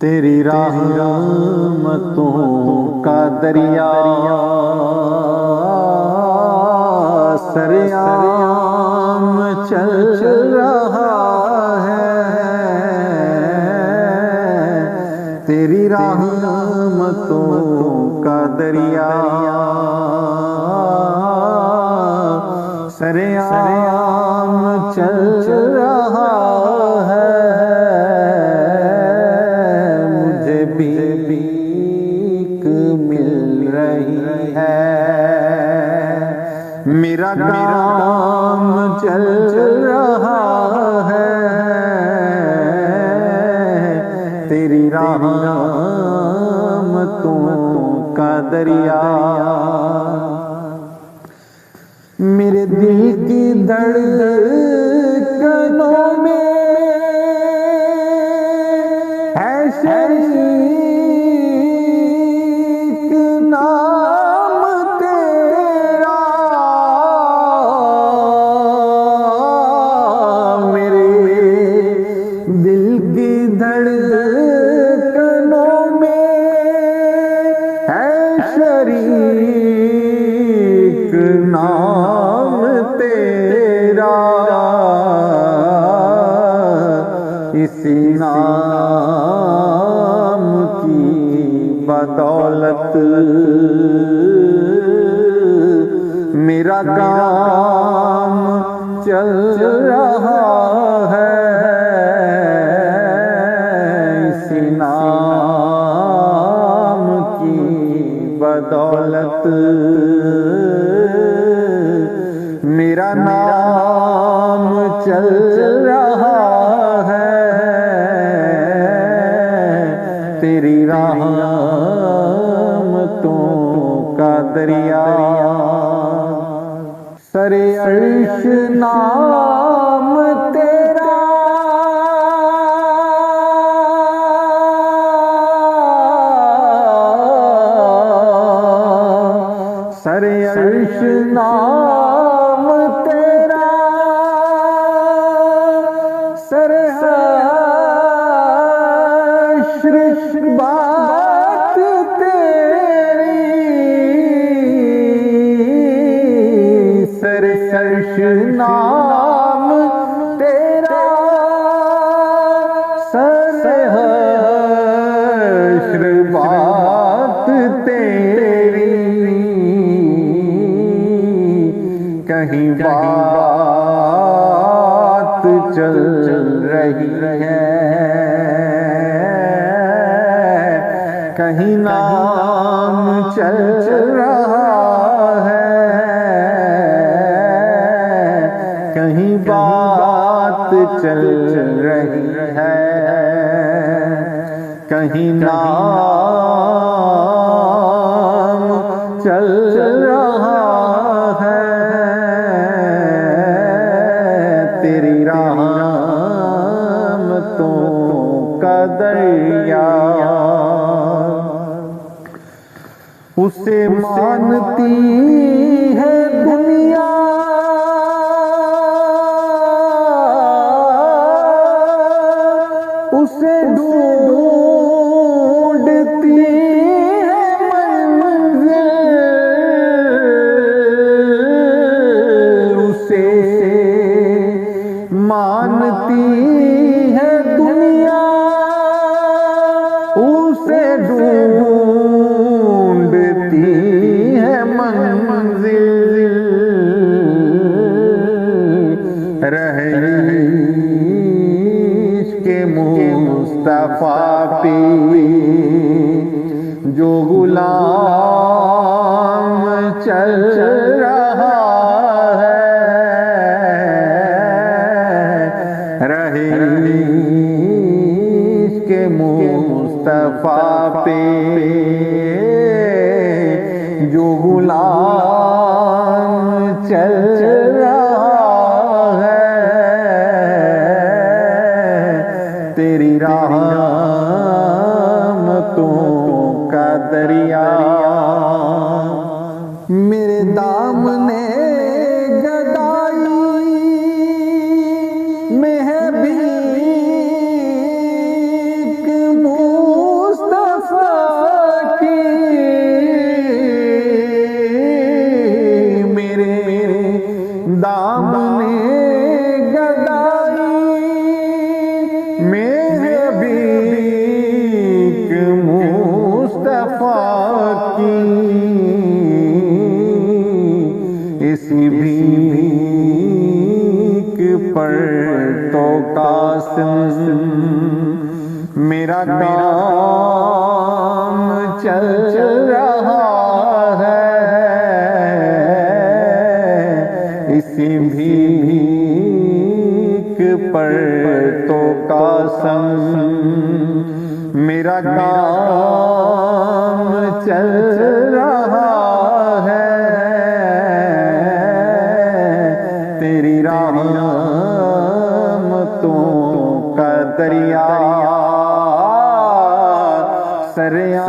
तेरी रहमतों का दरिया सरेआम चल रहा है। तेरी रहमतों का दरिया सरेआम चल रहा है। मुझे भीख मिल रही है, मेरा काम चल रहा है। तेरी रहमतों का दरिया मेरे दिल की धड़कनों में है शरीक नाम तेरा। मेरे दिल की धड़कनों में है शरीक नाम तेरा। इसी नाम की बदौलत मेरा काम चल रहा है। इसी नाम की बदौलत मेरा नाम चल रहा है। तेरी रहमतों का दरिया सरे अर्श नाम तेरा। सरे अर्श नाम तेरा सरे अर्श बात तेरी। सरे अर्श नाम तेरा सरे अर्श बात तेरी। कहीं बात चल रही है, कहीं नाम चल रहा है। कहीं बात चल रही है, कहीं नाम चल रहा है। तेरी रहमतों का दरिया उसे मानती है दुनिया, उसे ढूंढती है मंजिल। उसे मानती है दुनिया, उसे ढूंढती है मंजिल। रहे इश्क़ मुस्तफ़ा पे जो गुलाम चल रहा है। रहे इश्क़ मुस्तफ़ा पे जो गुलाम चल रहा है। तेरी रहमतों का दरिया मेरे दामने गदाई में है भीख मेरा काम चल रहा है इसी भीख पर तो कसम, मेरा काम चल रहा है तेरी रहमतों का दरिया सरिया